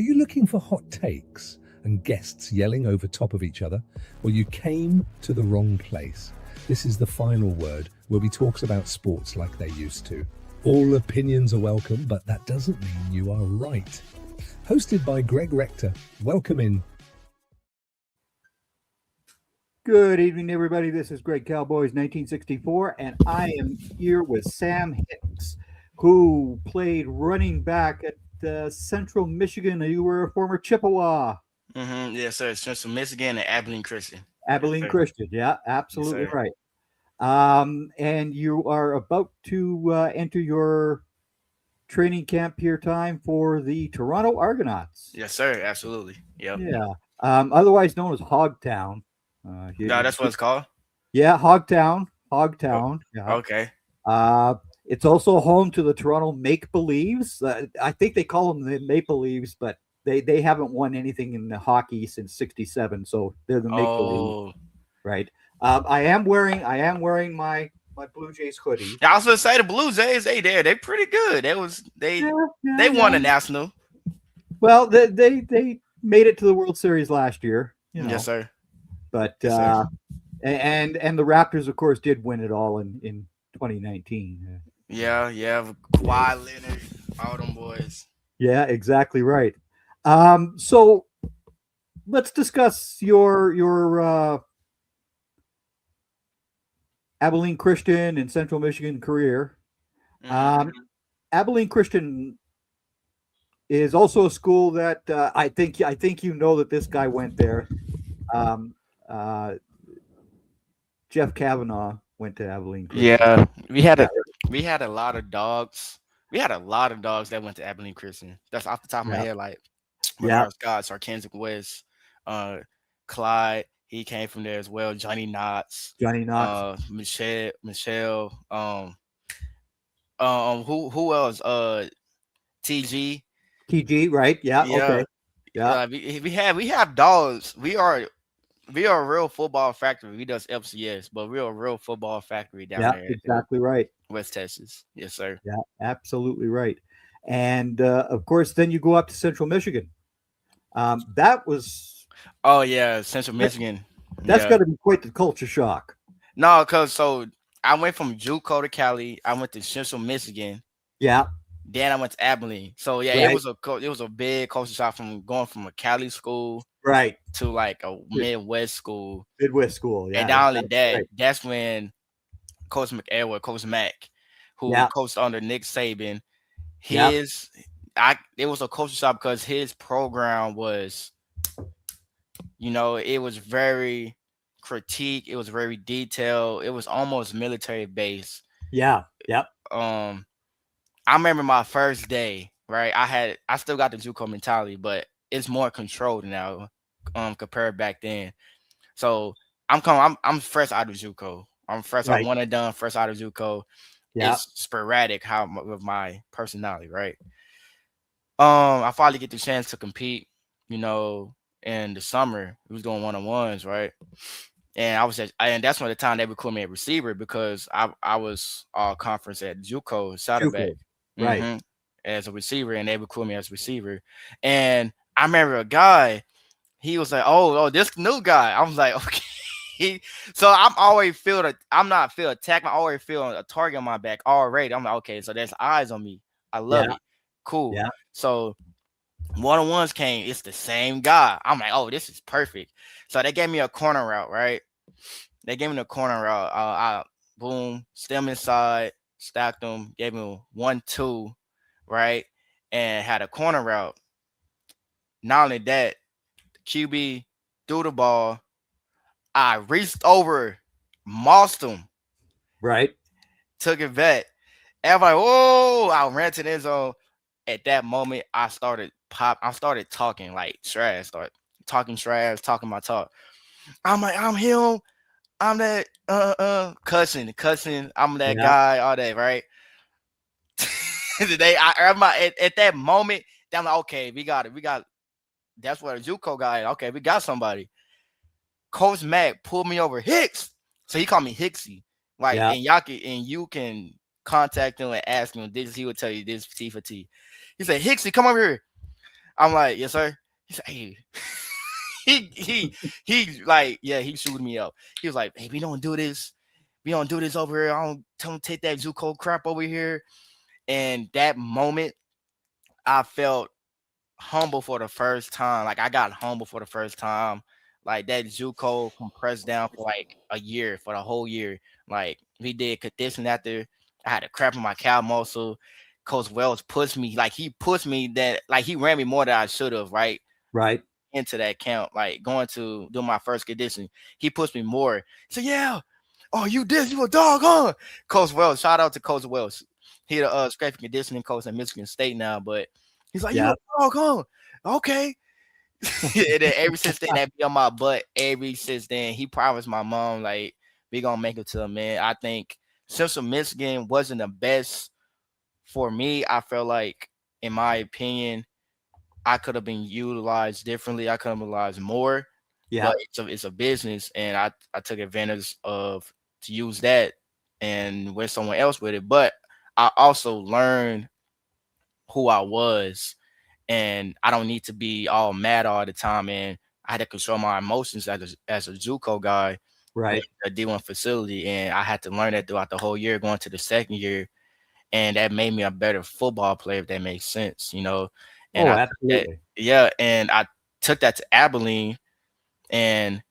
Are you looking for hot takes and guests yelling over top of each other? Well, you came to the wrong place. This is the final word, where we talk about sports like they used to. All opinions are welcome, but that doesn't mean you are right. Hosted by Greg Rector. Welcome in. Good evening, everybody. This is Greg Cowboys 1964, and I am here with Sam Hicks, who played running back at Central Michigan. You were a former Chippewa. Yes, sir. Central Michigan and Abilene Christian. Abilene Yes, Christian. Yeah, absolutely yes, right. And you are about to enter your training camp here time for the Toronto Argonauts. yes, sir. Absolutely. Yep. Yeah. Otherwise known as Hogtown. No, that's what it's called. Yeah, Hogtown. Oh, Hogtown. Yeah. okay. It's also home to the Toronto Make Believes. I think they call them the Maple Leaves, but they haven't won anything in the hockey since '67, so they're the Make Believes, Oh, right? I am wearing my Blue Jays hoodie. I was gonna say the Blue Jays. They're pretty good. They won the national. Well, they made it to the World Series last year. Yes, sir. But Yes, sir. and the Raptors, of course, did win it all in 2019. Yeah. Kawhi Leonard, all them boys. Yeah, exactly right. So let's discuss your Abilene Christian and Central Michigan career. Mhm. Abilene Christian is also a school that I think you know that this guy went there. Um, Jeff Kavanaugh went to Abilene Christian. Yeah, we had a lot of dogs. We had a lot of dogs that went to Abilene Christian. That's off the top of my Yeah. head, like Yeah. Bernard Scott, Sarkisic West, Clyde. He came from there as well. Johnny Knotts, Johnny Knox. Michelle. Who else? TG. TG, right? Yeah. Yeah, Okay. Yeah. we have dogs. We are a real football factory. We does FCS, but we're a real football factory down Yeah. there in Exactly right. West Texas. Yes, sir. Yeah. Absolutely right. And of course, then you go up to Central Michigan. That was Oh yeah, Central Michigan. that's Yeah. got to be quite the culture shock. No, cause I went from JUCO to Cali. I went to Central Michigan. Yeah. Then I went to Abilene. So yeah, Right. it was a big culture shock from going from a Cali school Right. to like a Midwest school. Midwest school. Yeah. And not only exactly that, right. that's when Coach Coach Mack, who Yeah. coached under Nick Saban, Yeah. it was a culture shock because his program was, it was very critique, it was very detailed, it was almost military based. Yeah. Yep. I remember my first day, right? I still got the JUCO mentality, but it's more controlled now, compared back then. So I'm fresh out of JUCO. I'm fresh. Right. I'm one and done. Fresh out of JUCO. Yeah. It's sporadic with my personality, right? I finally get the chance to compete, in the summer. We was doing 1-on-1s, right? And and that's when the time they would call me a receiver because I was all conference at JUCO Saddleback, JUCO, right. as a receiver, and they would call me as a receiver. And I remember a guy, he was like, "Oh, this new guy." I was like, "Okay." So I'm not feel attacked. I always feel a target on my back already. I'm like, "Okay, so there's eyes on me. I love Yeah. it. Cool." Yeah. So 1-on-1s came. It's the same guy. I'm like, "Oh, this is perfect." So they gave me a corner route, right? They gave me the corner route. I boom, stem inside, stacked them, gave me 1-2, right, and had a corner route. Not only that, QB threw the ball. I reached over, mossed him, Right. took it back. Everybody, whoa! I ran to the end zone. At that moment, I started talking like trash. Start talking trash, talking my talk. I'm like, I'm him. I'm that cussing. I'm that Yeah. guy. All that, right? At that moment, I'm like, okay, we got it. That's what a JUCO guy. Okay, we got somebody. Coach Mack pulled me over. Hicks. So he called me Hicksy. Like, Yeah. and you can contact him and ask him this. He would tell you this T for T. He said, Hicksy, come over here. I'm like, yes, sir. He said, hey, he like, yeah, he shooted me up. He was like, hey, we don't do this. We don't do this over here. Don't take that JUCO crap over here. And that moment, I felt humble for the first time. Like I got humble for the first time. Like that JUCO compressed down for like a year, for the whole year. Like we did condition after I had a crap in my calf muscle. Coach Wells pushed me, like he pushed me that like he ran me more than I should have, right? Right. Into that camp, like going to do my first condition. He pushed me more. So yeah, oh you did, you a dog, huh? Coach Wells, shout out to Coach Wells. He the strength and conditioning coach at Michigan State now, but he's like, you Yeah. a dog, huh? Okay. And then ever since then, that be on my butt. Ever since then, he promised my mom, like, we gonna make it to a man. I think Central Michigan wasn't the best for me. I felt like, in my opinion, I could have been utilized differently. I could have utilized more, Yeah. but it's a business, and I took advantage of to use that and went somewhere else with it. But I also learned who I was, and I don't need to be all mad all the time. And I had to control my emotions as a JUCO guy with Right. a D1 facility, and I had to learn that throughout the whole year, going to the second year, and that made me a better football player, if that makes sense, you know. And Oh, I took that, absolutely. yeah, and I took that to Abilene, and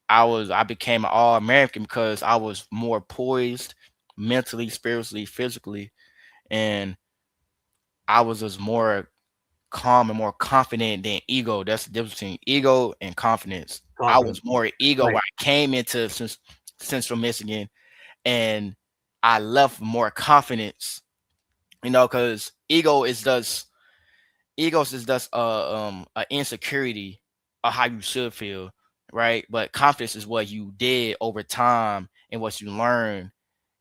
I became an All American because I was more poised mentally, spiritually, physically, and I was just more calm and more confident than ego. That's the difference between ego and confidence. I Confidence. was more ego Right. when I came into Central Michigan, and I left more confidence, you know, because egos is just a insecurity of how you should feel, right? But confidence is what you did over time and what you learned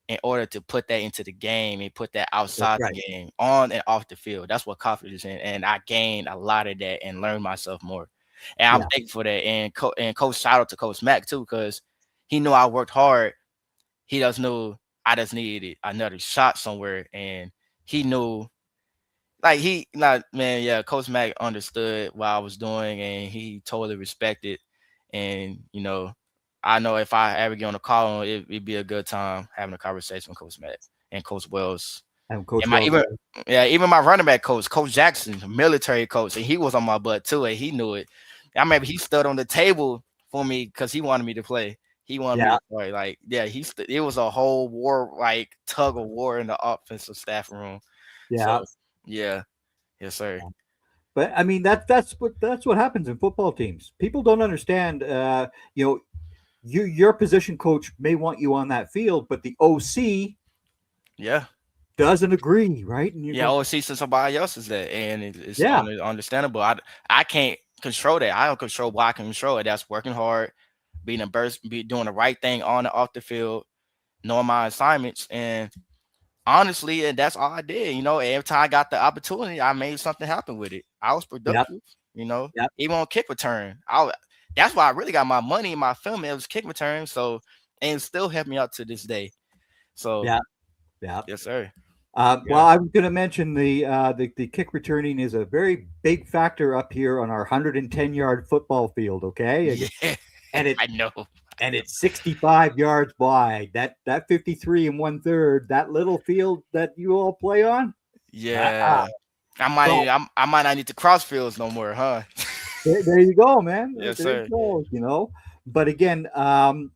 in order to put that into the game and put that That's outside the right. game, on and off the field. That's what confidence is in. And I gained a lot of that and learned myself more. And I'm Yeah. thankful for that. And coach, shout out to Coach Mack too, because he knew I worked hard. He just knew I just needed another shot somewhere. And he knew, like, he not man, yeah, Coach Mack understood what I was doing, and he totally respected. And I know if I ever get on a call, it'd be a good time having a conversation with Coach Mack and Coach Wells. And Coach And my Wells. even yeah, even my running back coach, Coach Jackson, military coach, and he was on my butt too, and he knew it. I remember he stood on the table for me because he wanted me to play. He wanted me Yeah. to play. Like, yeah, it was a whole war, like tug of war in the offensive staff room. Yeah. So yeah, yes, sir. But I mean that's what happens in football teams. People don't understand. Your position coach may want you on that field, but the OC Yeah. doesn't agree, right? And you're Yeah, going, or see somebody else is there, and it's yeah, understandable. I can't control that. I don't control what I can control. It. That's working hard, being a burst, be doing the right thing on and off the field, knowing my assignments, and honestly, and that's all I did. Every time I got the opportunity, I made something happen with it. I was yep, productive. yep, Even on kick return, that's why I really got my money in my film. It was kick return, so and it still helped me out to this day. So yeah, yeah. yes, sir. Well, Yeah, I'm going to mention the kick returning is a very big factor up here on our 110-yard football field. Okay, yeah, and it I know. and it's 65 yards wide. That 53 and 1/3, that little field that you all play on. Yeah. So I might not need to cross fields no more, huh? there you go, man. Yes, There you sir. go. But again, the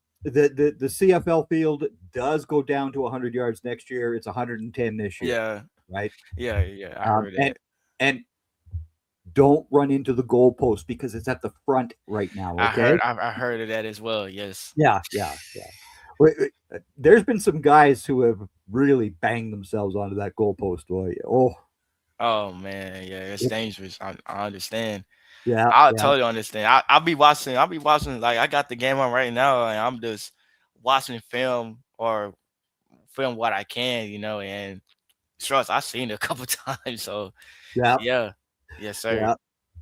CFL field does go down to 100 yards next year. It's 110 this year, Yeah. right? Yeah. I Um, heard and that. and don't run into the goalpost because it's at the front right now. Okay. I heard of that as well. Yes. Yeah. There's been some guys who have really banged themselves onto that goalpost. Boy. Oh, Oh man, yeah, it's it- dangerous. I understand. yeah, I yeah, totally understand. I'll be watching, like I got the game on right now, and I'm just watching film or film what I can, and trust I've seen it a couple times. So yeah, yeah. Yes, sir. yeah,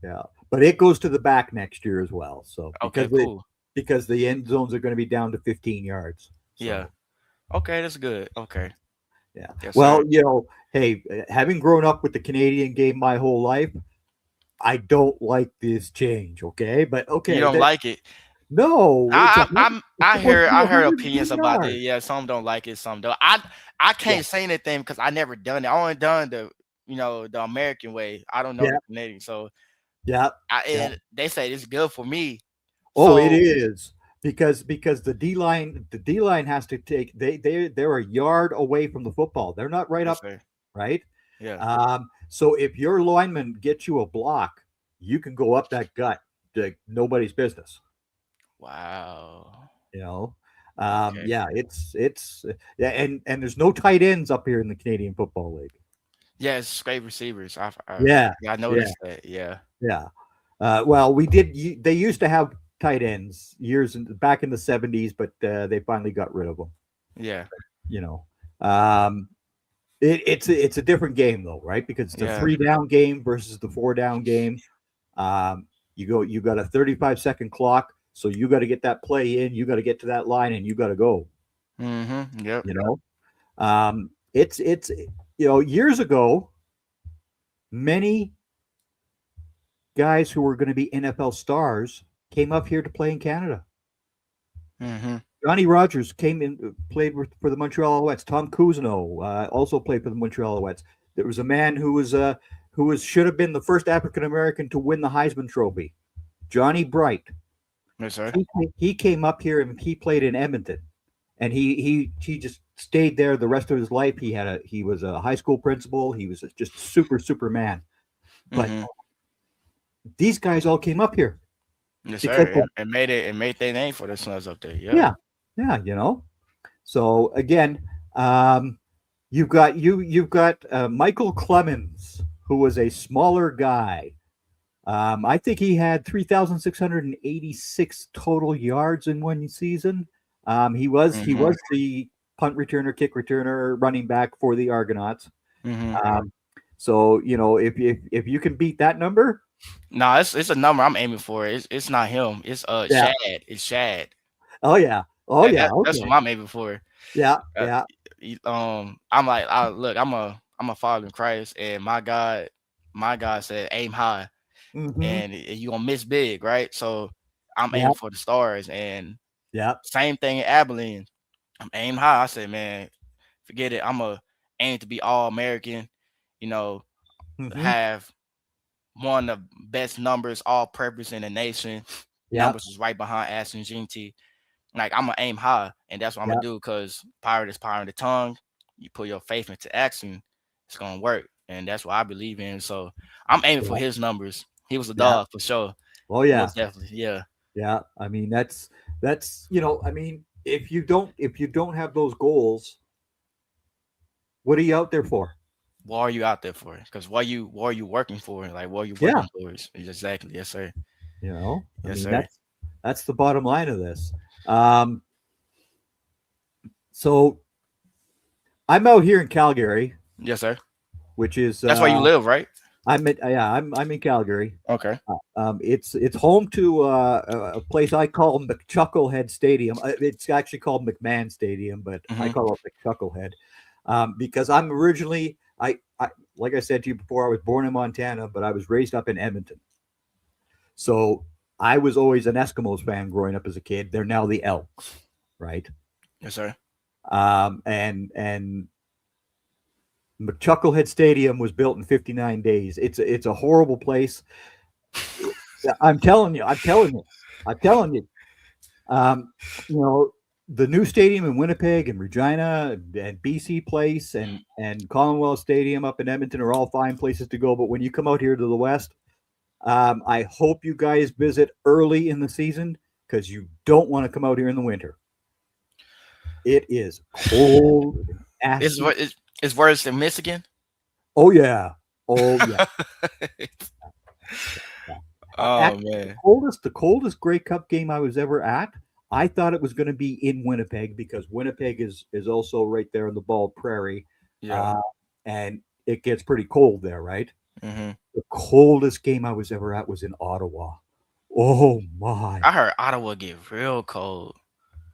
yeah. But it goes to the back next year as well. So Okay, cool. because the end zones are going to be down to 15 yards. Yeah. So Okay, that's good. Okay. yeah. Yes, Well, sir. hey, having grown up with the Canadian game my whole life, I don't like this change. Okay, but okay, You don't like it. no, it's supposed to be I heard 110 opinions about it. yards. Yeah, some don't like it, some don't. I Yeah, can't say anything because I never done it. I only done the American way. I don't know yeah, the Canadian. So yeah, yeah. and they say it's good for me. Oh, it So is because the D line has to take they're a yard away from the football. They're not right yes, up, sir. right? Yeah. So if your lineman gets you a block, you can go up that gut like nobody's business. Wow. You know, Okay. yeah, it's yeah, and there's no tight ends up here in the Canadian Football League. Yeah, it's great receivers. Yeah, Yeah, I yeah, noticed that. Yeah. yeah. Well, they used to have tight ends back in the '70s, but they finally got rid of them. Yeah. You know, um, it's a different game though, right? Because it's a Yeah. 3 down game versus the 4 down game. You got a 35-second clock, so you got to get that play in. You got to get to that line, and you got to go. Mm-hmm. Yep. You know, it's years ago, many guys who were going to be NFL stars came up here to play in Canada. Mm-hmm. Johnny Rogers came in, played for the Montreal Alouettes. Tom Cousineau also played for the Montreal Alouettes. There was a man who should have been the first African American to win the Heisman Trophy, Johnny Bright. Yes, sir. He came up here and he played in Edmonton, and he just stayed there the rest of his life. He was a high school principal. He was just super man. But Mm-hmm. these guys all came up here Yes, because sir. It made their name for themselves up there. Yeah. yeah, yeah, So again, you've got Michael Clemens, who was a smaller guy. I think he had 3,686 total yards in one season. He was the punt returner, kick returner, running back for the Argonauts. Mm-hmm. So if you can beat that number, No, it's a number I'm aiming for. It's not him. It's yeah. Shad. It's Shad. Oh yeah, That's okay, what I'm aiming for. yeah, Uh, yeah. I'm like, look, I'm a follower in Christ, and my God said aim high, Mm-hmm. and you gonna miss big, right? So I'm Yeah, aiming for the stars, and yeah. same thing in Abilene. I'm aim high. I said, man, forget it. I'm a aim to be all American. You know, Mm-hmm. have one of the best numbers, all purpose in the nation. Yeah, Numbers is right behind Ashton Jeanty. Like I'm gonna aim high, and that's what I'm yeah, gonna do. Cause power is power in the tongue. You put your faith into action, it's gonna work, and that's what I believe in. So I'm aiming for yeah, his numbers. He was a yeah. dog for sure, Oh yeah, most definitely. Yeah. yeah. I mean that's I mean if you don't have those goals, what are you out there for? What are you out there for? Because what are you working for? Like what are you Yeah, working towards? Exactly. Yes, sir. I Yes, mean sir. that's the bottom line of this. Um, so I'm out here in Calgary, Yes, sir. which is That's where you live, right? I'm in Calgary. Okay. It's home to a place I call McChucklehead Stadium. It's actually called McMahon Stadium, but I Mm-hmm. call it McChucklehead because I'm originally I like I said to you before, I was born in Montana, but I was raised up in Edmonton. So I was always an Eskimos fan growing up as a kid. They're now the Elks, right? Yes, sir. And McChucklehead Stadium was built in 59 days. It's a horrible place. I'm telling you. I'm telling you. I'm telling you. Um, the new stadium in Winnipeg and Regina and BC Place and Commonwealth Stadium up in Edmonton are all fine places to go. But when you come out here to the West, I hope you guys visit early in the season because you don't want to come out here in the winter. It is cold. It's it's worse than Michigan. Oh yeah. Oh yeah. Oh Actually, man. the coldest Grey Cup game I was ever at, I thought it was going to be in Winnipeg because Winnipeg is also right there in the Bald Prairie, Yeah. uh, and it gets pretty cold there, right? Mm-hmm. The coldest game I was ever at was in Ottawa. Oh my! I heard Ottawa get real cold.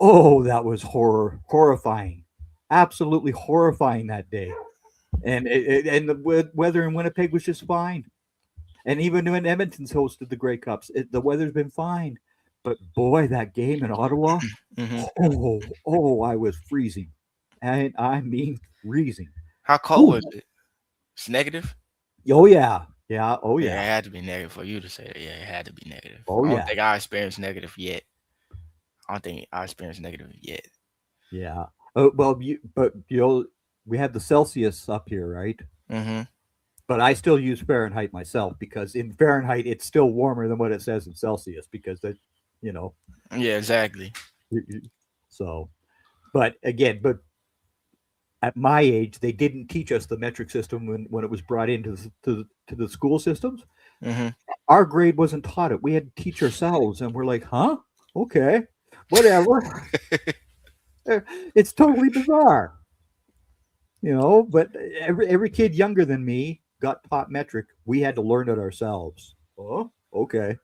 Oh, that was horrifying, absolutely horrifying that day. And the weather in Winnipeg was just fine. And even when Edmonton's hosted the Grey Cups, the weather's been fine. But boy, that game in Ottawa, I was freezing. And I mean freezing. How cold Ooh. was it? It's negative. Oh yeah. Yeah. Oh Yeah, yeah. it had to be negative for you to say that. Yeah, it had to be negative. Oh I don't yeah. think I experienced negative yet. I don't think I experienced negative yet. Yeah. Oh well, we have the Celsius up here, right? Mm-hmm. But I still use Fahrenheit myself because in Fahrenheit it's still warmer than what it says in Celsius because that, you know. Yeah, exactly. So, but again, at my age, they didn't teach us the metric system when it was brought into to the school systems. Mm-hmm. Our grade wasn't taught it. We had to teach ourselves, and we're like, huh? Okay, whatever. It's totally bizarre, But every kid younger than me got taught metric. We had to learn it ourselves. Oh, okay.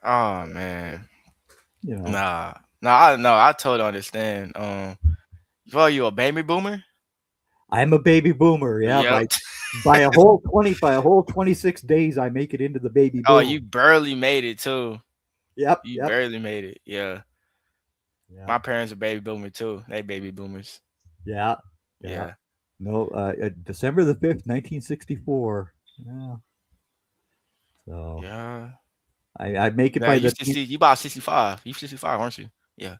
Oh man. You know. Nah. I totally understand. Well, you a baby boomer? I'm a baby boomer. Yeah, Yep. by a whole 26 days, I make it into the baby boom. Oh, you barely made it too. Yep. You Yep. barely made it. Yeah. Yeah. My parents are baby boomer too. They baby boomers. Yeah. Yeah. No, December the 5th, 1964. Yeah. So Yeah. I make it Yeah, by you the. you about 65. You 65, aren't you? Yeah.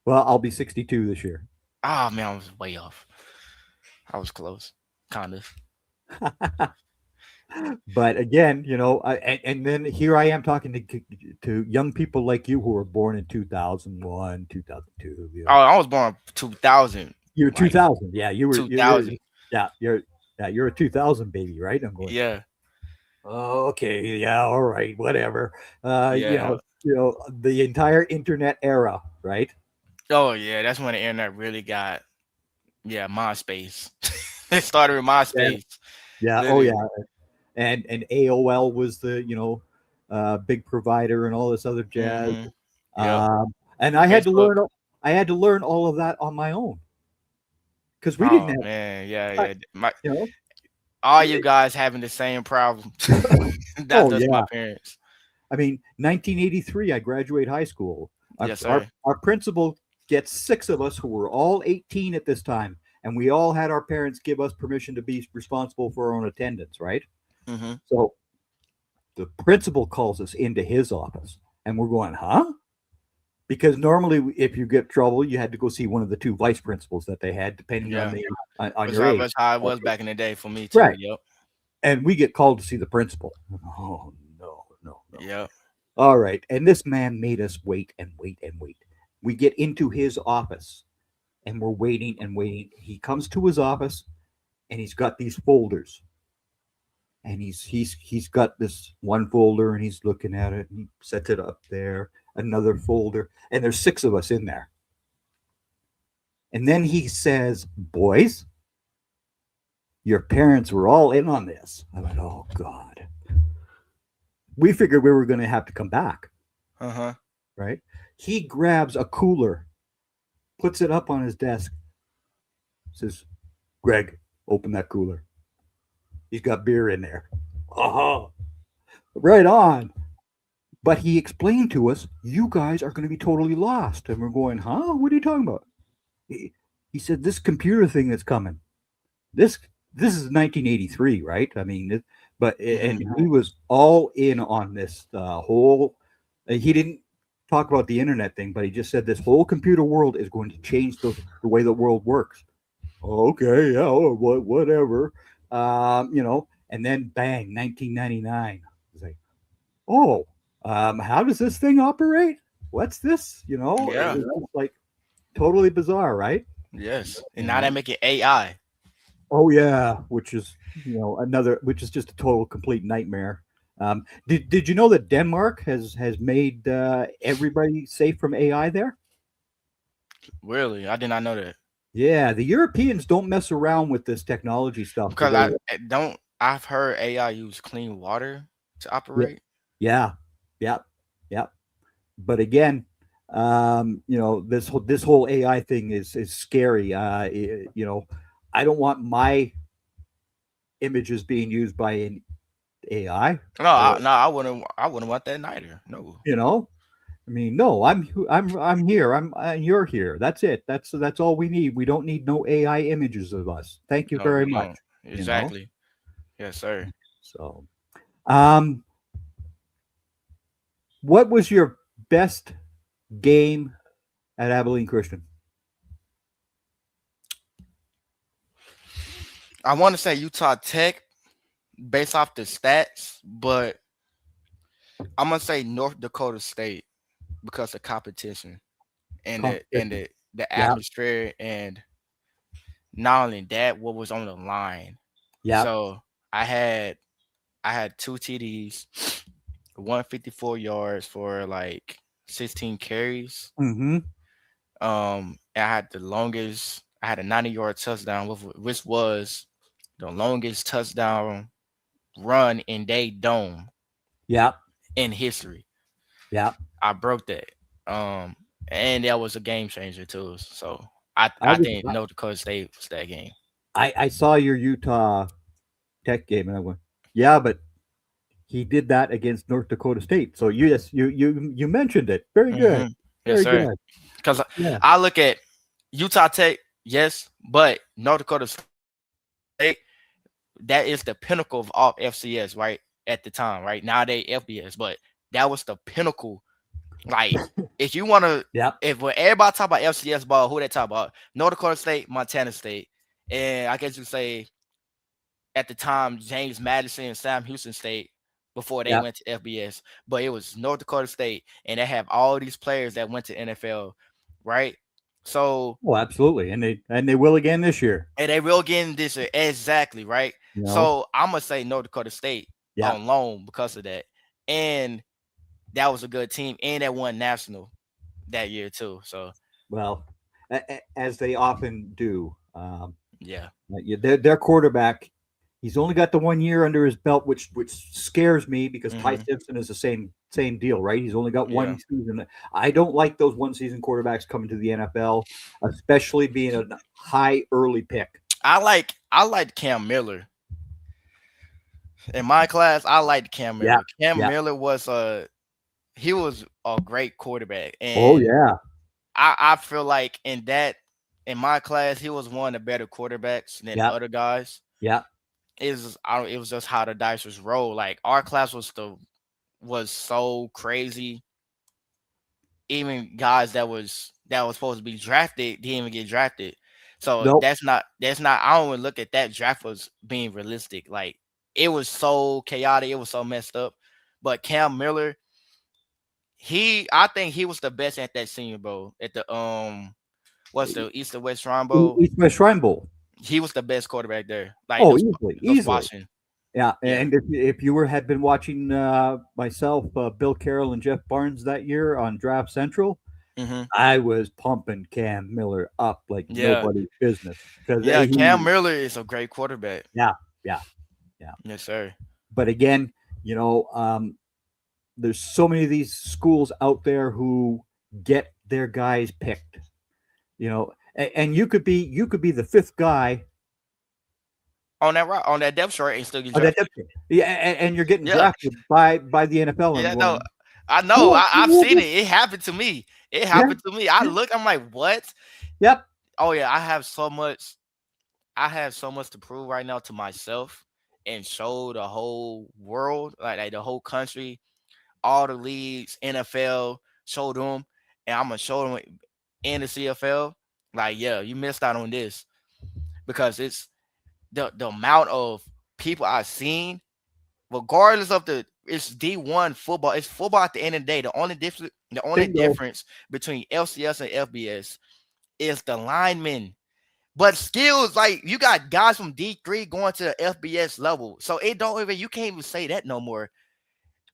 Well, I'll be 62 this year. Ah, man, I was way off. I was close. Kind of. But again, and then here I am talking to young people like you who were born in 2001, 2002. Oh, I was born 2000. You were Like 2000. Yeah, you were 2000. you're a 2000 baby, right? I'm going. Yeah. Oh, okay, yeah, all right, whatever. Yeah. The entire internet era, right? Oh, yeah. That's when the internet really got, MySpace. It started with MySpace. Yeah. Literally. Oh, yeah. And AOL was the big provider and all this other jazz. Mhm. Yep. And I had to Facebook. learn all of that on my own because we didn't Oh, have, man. Yeah. you know. All you guys having the same problem. That's my parents. I mean, 1983, I graduate high school. Yes, sir. Our principal gets 6 of us who were all 18 at this time, and we all had our parents give us permission to be responsible for our own attendance, right? Mm-hmm. So the principal calls us into his office, and we're going, huh? Because normally, if you get trouble, you had to go see one of the 2 vice principals that they had, depending on your age. That's how it was back in the day for me too. Right. Yep. And we get called to see the principal. Oh no. Yep. All right. And this man made us wait and wait and wait. We get into his office, and we're waiting and waiting. He comes to his office, and he's got these folders. And he's got this one folder, and he's looking at it, and he sets it up there. Another folder, and there's 6 of us in there. And then he says, "Boys, your parents were all in on this." I went, "Oh God." We figured we were going to have to come back. Uh-huh. Right? He grabs a cooler, puts it up on his desk, says, "Greg, open that cooler. He's got beer in there." Uh-huh. Right on. But he explained to us, "You guys are going to be totally lost." And we're going, "Huh? What are you talking about?" He said, "This computer thing that's coming. This is 1983, right? I mean, and he was all in on this whole. He didn't talk about the internet thing, but he just said this whole computer world is going to change the way the world works. Okay, yeah, whatever, And then bang, 1999. It's like, oh. How does this thing operate? What's this? Yeah. It's like totally bizarre, right? Yes. And now they make it AI. Oh yeah, which is which is just a total complete nightmare. Did you know that Denmark has made everybody safe from AI there? Really? I did not know that. Yeah, the Europeans don't mess around with this technology stuff. Because I've heard AI use clean water to operate. Yeah. But again, this whole AI thing is scary. I don't want my images being used by an AI. No, I wouldn't. I wouldn't want that neither. No. You know, I mean, no, I'm here. You're here. That's it. That's all we need. We don't need no AI images of us. Thank you No, very we much. don't. You know, Exactly. Yes, sir. so um, what was your best game at Abilene Christian? I want to say Utah Tech based off the stats, but I'm gonna say North Dakota State because of competition and Competition. the Yeah, atmosphere, and not only that, what was on the line. yeah. So I had two TDs, 154 yards for like 16 carries. Mm-hmm. And I had the longest. I had a 90-yard touchdown, which was the longest touchdown run in they dome Yeah, in history. yeah. I broke that. And that was a game changer too. So I I was think North Dakota State was that game. I saw your Utah Tech game and I went, yeah, but he did that against North Dakota State. So you mentioned it. Very good. Yes, Very sir. good. Because Yeah. I look at Utah Tech, yes, but North Dakota State, that is the pinnacle of all FCS, right? At the time, right? Now they FBS, but that was the pinnacle. Like, if you want to, Yep. if when everybody talk about FCS ball, who they talk about? North Dakota State, Montana State, and I guess you say at the time James Madison and Sam Houston State before they Yep. went to FBS, but it was North Dakota State, and they have all these players that went to NFL, right? So Oh, absolutely. And they will again this year. and they will get in this year. Exactly, right? You know? So I'm gonna say North Dakota State Yeah. on loan because of that. And that was a good team, and they won national that year too. So Well, as they often do. yeah. Their quarterback, he's only got the 1 year under his belt, which scares me because Ty Mhm. Simpson is the same deal, right? He's only got Yeah. one season. I don't like those one season quarterbacks coming to the NFL, especially being a high early pick. I like Cam Miller. In my class, I liked Cam Miller. Yeah. Cam Miller was he was a great quarterback. And Oh yeah. I feel like in my class, he was one of the better quarterbacks than Yeah. other guys. Yeah. It was just how the dice was rolled. Like our class was so crazy. Even guys that was supposed to be drafted didn't even get drafted. So Nope. that's not I don't even look at that draft was being realistic. Like it was so chaotic, it was so messed up. But Cam Miller, I think he was the best at that Senior Bowl at the what's the East or West Shrine Bowl. East West Shrine Bowl. He was the best quarterback there. Like Oh, those easily. watching. Yeah, Yeah. and if you had been watching myself, Bill Carroll and Jeff Barnes that year on Draft Central, Mhm. I was pumping Cam Miller up like Yeah. nobody's business. Because Yeah, Cam Miller is a great quarterback. Yeah. Yes, sir. But again, there's so many of these schools out there who get their guys picked. And you could be the fifth guy On that depth chart and still get on that drafted. depth. Yeah, and you're getting Yeah. drafted by the NFL. Yeah, and no, going, I know. What? I've seen it. It happened to me. It happened to me. I Yeah. look, I'm like, what? Yep. Oh yeah, I have so much to prove right now to myself and show the whole world, like the whole country, all the leagues, NFL, show them, and I'm gonna show them in the CFL. Like, yeah, you missed out on this because it's the amount of people I've seen, regardless of it's D1 football. It's football at the end of the day. The only Bingo. difference between LCS and FBS is the linemen. But skills, like you got guys from D3 going to the FBS level. So you can't even say that no more.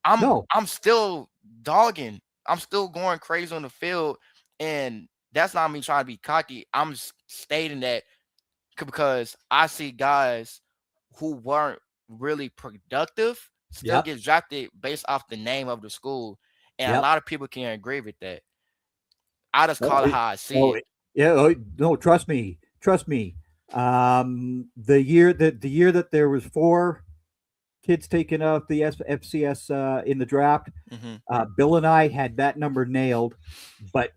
I'm still dogging. I'm still going crazy on the field. And that's not me trying to be cocky. I'm stating that because I see guys who weren't really productive still get drafted based off the name of the school. And a lot of people can agree with that. I just call it how I see it. Yeah, no, trust me. The year that there was 4 kids taken out the FCS in the draft. Mm-hmm. Bill and I had that number nailed, but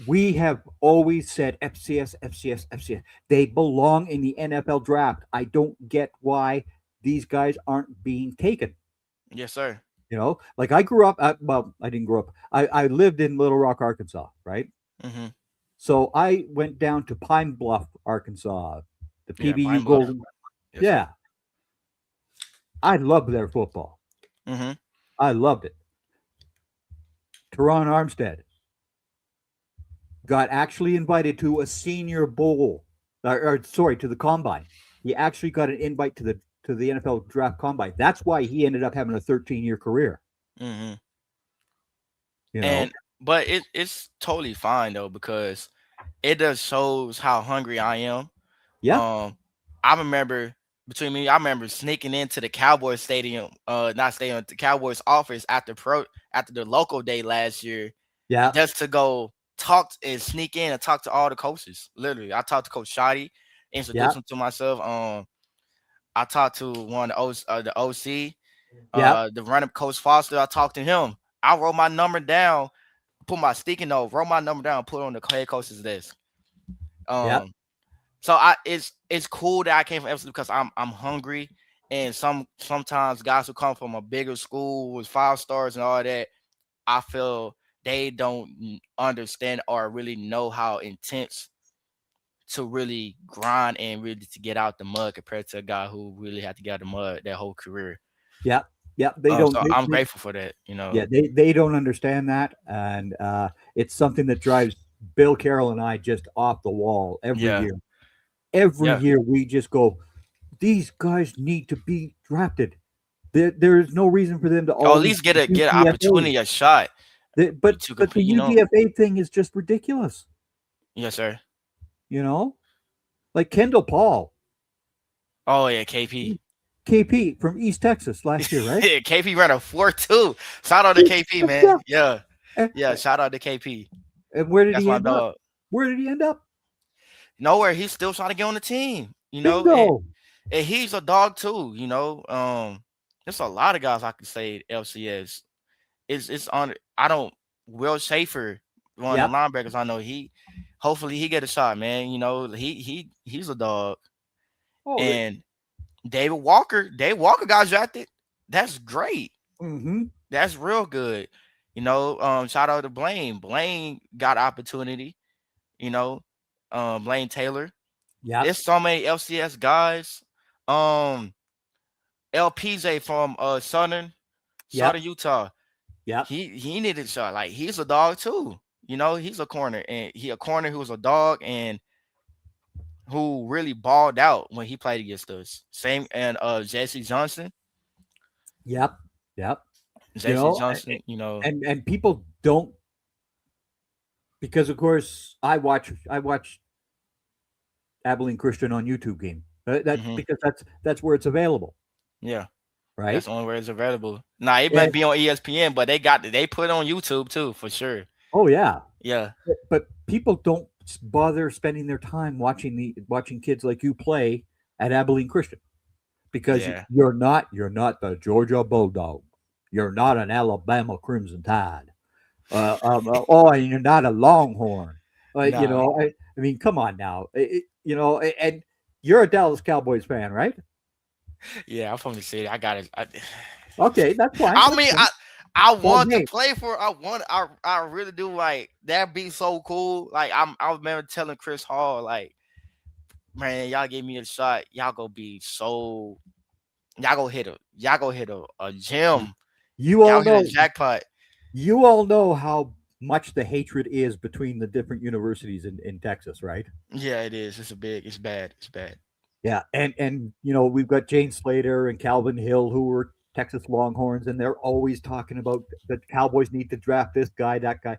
we have always said FCS, FCS, FCS. They belong in the NFL draft. I don't get why these guys aren't being taken. Yes, sir. Like I grew up. Well, I didn't grow up. I lived in Little Rock, Arkansas, right? Mm-hmm. So I went down to Pine Bluff, Arkansas, the Yeah, PBU Pine Bluff. Golden. Yes, Yeah, I loved their football. Mm-hmm. I loved it. Teron Armstead got actually invited to a Senior Bowl, to the Combine. He actually got an invite to the NFL Draft Combine. That's why he ended up having a 13-year career. Mm-hmm. You know, But it's totally fine though, because it just shows how hungry I am. yeah, I remember I remember sneaking into the Cowboys stadium, not stadium, the Cowboys office after the local day last year, yeah, just to go talk and sneak in and talk to all the coaches. Literally, I talked to Coach Shoddy, introduced him to myself. I talked to one of the OC, yeah, the running Coach Foster. I talked to him. I wrote my number down, put my sticky note, wrote my number down, put it on the head coach's desk. yeah, So it's cool that I came from FCS because I'm hungry, and sometimes guys who come from a bigger school with 5 stars and all that, I feel they don't understand or really know how intense to really grind and really to get out the mud compared to a guy who really had to get out the mud their whole career. yeah, yeah. They don't. So I'm grateful for that. Yeah, they don't understand that, and it's something that drives Bill Carroll and I just off the wall every Yeah. year. Every Yeah. year we just go, these guys need to be drafted. There is no reason for them to Or at least get an opportunity, a shot. But to the compete, UDFA thing is just ridiculous. Yes, sir. Like Kendall Paul, Oh yeah, KP. KP from East Texas last year, right? Yeah, KP ran a 4.2. Shout out to KP, man. Yeah. And, Yeah, shout out to KP. and where did That's he my end up? dog. Where did he end up? Nowhere. He's still trying to get on the team. Bingo. And he's a dog too. There's a lot of guys I could say LCS. It's on. I don't. Will Schaefer, one of the linebackers. I know hopefully he get a shot, man. He's a dog. Oh, And David Walker got drafted. That's great. mm-hmm. That's real good. Shout out to Blaine. Blaine got opportunity. Blaine Taylor. Yeah. There's so many LCS guys. LPJ from Southern Utah. Yeah. He needed a shot. Like, he's a dog too. He's a corner, and he a corner who's a dog and who really balled out when he played against us. Same and Jesse Johnson. Yep. Jesse Johnson, and people don't, because of course I watch Abilene Christian on YouTube game. Because that's where it's available. Yeah. Right. That's the only way it's available. Nah, it might be on ESPN, but they put it on YouTube too, for sure. Oh yeah. Yeah. But people don't bother spending their time watching kids like you play at Abilene Christian, because you're not the Georgia Bulldog. You're not an Alabama Crimson Tide. And you're not a Longhorn. Nah. I mean, come on now. And you're a Dallas Cowboys fan, right? Yeah, I'm from the city. I got it. Okay, that's fine. I mean, I want to play for. I really do. Like, that'd be so cool. Like, I remember telling Chris Hall, like, man, y'all give me a shot. Y'all go hit a gym. You all know hit a jackpot. You all know how much the hatred is between the different universities in Texas, right? Yeah, it is. It's bad. It's bad. Yeah, and we've got Jane Slater and Calvin Hill, who were Texas Longhorns, and they're always talking about the Cowboys need to draft this guy, that guy.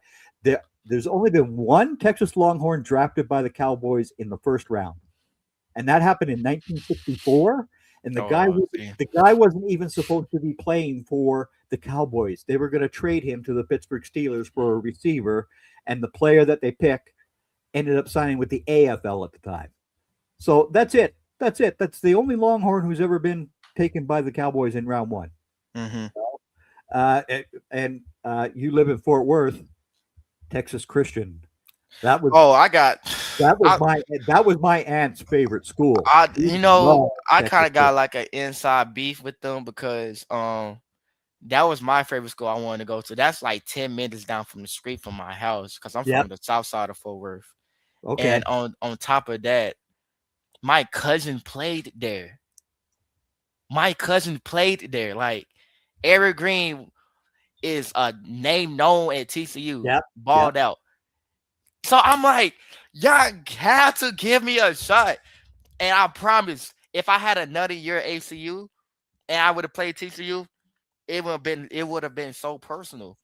There's only been one Texas Longhorn drafted by the Cowboys in the first round, and that happened in 1964. And the guy wasn't even supposed to be playing for the Cowboys. They were going to trade him to the Pittsburgh Steelers for a receiver, and the player that they picked ended up signing with the AFL at the time. So that's it. That's the only Longhorn who's ever been taken by the Cowboys in round one. Mm-hmm. And you live in Fort Worth, Texas Christian. That was Oh, I got. that was my aunt's favorite school. She You know, loved I Texas kind of got Christian. like an inside beef with them because that was my favorite school I wanted to go to. That's like 10 minutes down from the street from my house because I'm Yep. from the south side of Fort Worth. Okay. And on top of that, my cousin played there. Like Eric Green is a name known at TCU. Yep. Balled out. So I'm like, y'all have to give me a shot. And I promise, if I had another year at ACU and I would have played TCU, it would have been so personal.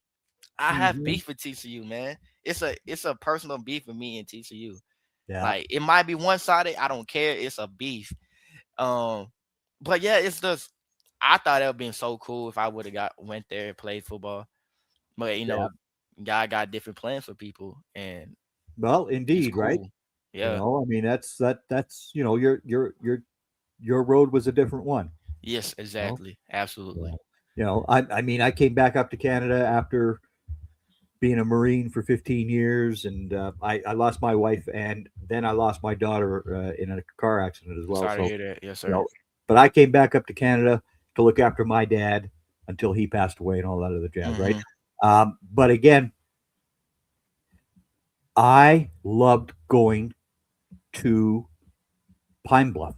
I have Mhm. beef with TCU, man. It's a personal beef with me and TCU. Yeah. Like it might be one sided. I don't care. It's a beef. But yeah, it's just I thought it would been so cool if I would have went there and played football. But God got different plans for people, and Well, it's indeed, right? cool. Yeah. I mean, that's your road was a different one. Yes. Exactly. Absolutely. I mean, I came back up to Canada after being a Marine for 15 years, and I lost my wife, and then I lost my daughter in a car accident as well. Sorry to So, hear that. Yes, you sir. know, but I came back up to Canada to look after my dad until he passed away and all that other jazz, right? But again, I loved going to Pine Bluff,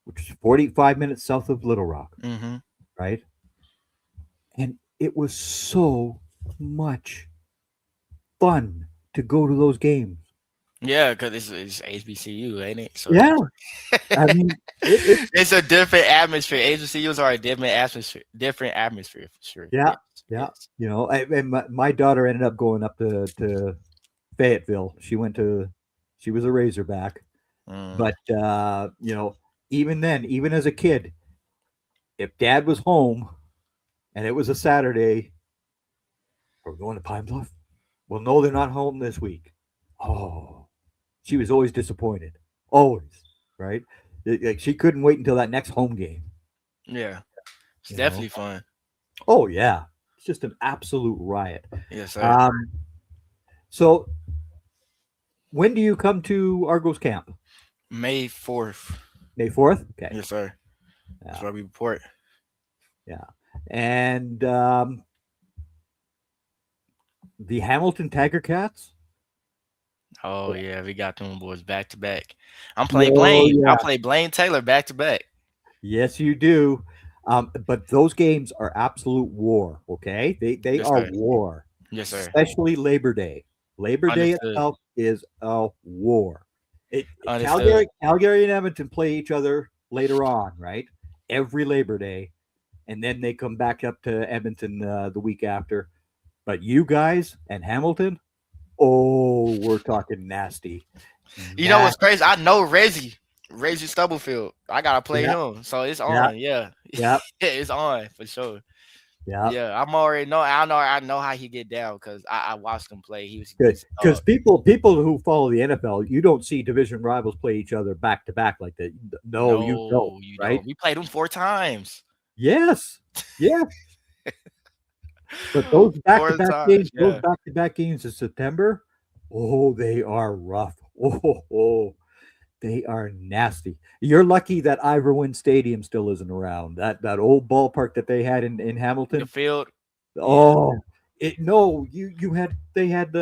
which is 45 minutes south of Little Rock, Mm-hmm. right? And it was so much fun to go to those games. Yeah, because it's HBCU, ain't it? So Yeah. I mean, it's a different atmosphere. HBCUs are a different atmosphere. Different atmosphere for sure. yeah, Yes. and my daughter ended up going up to Fayetteville. She was a Razorback, Mm. but even then, even as a kid, if Dad was home and it was a Saturday, are we going to Pine Bluff? Well, no, they're not home this week. Oh, she was always disappointed. Always, right? Like she couldn't wait until that next home game. Yeah, it's You definitely know? fun. Oh yeah, it's just an absolute riot. Yes, sir. So when do you come to Argos camp? May 4th. May 4th? Okay. Yes, sir. That's Yeah. where we report. Yeah. And the Hamilton Tiger Cats? Oh yeah, we got them boys back to back. I'm playing Blaine. yeah. I play Blaine Taylor back to back. Yes, you do. But those games are absolute war, okay? They Yes, are sir. war. Yes, sir. Especially Labor Day. Labor Day Understood. itself is a war. Understood. Calgary and Edmonton play each other later on, right? Every Labor Day, and then they come back up to Edmonton the week after. But you guys and Hamilton, oh, we're talking nasty. You know what's crazy? I know Reggie Stubblefield. I gotta play him, so it's on. Yeah, Yep. it's on for sure. Yeah. Yeah, I'm already know. I know how he get down because I watched him play. He was Good because people who follow the NFL, you don't see division rivals play each other back to back like that. No, you don't. Right? We played him 4 times. Yes. Yeah. But those back-to-back games, yeah. those back-to-back games in September, oh, they are rough. Oh, they are nasty. You're lucky that Iverwin Stadium still isn't around. That old ballpark that they had in Hamilton. The field. Oh, they had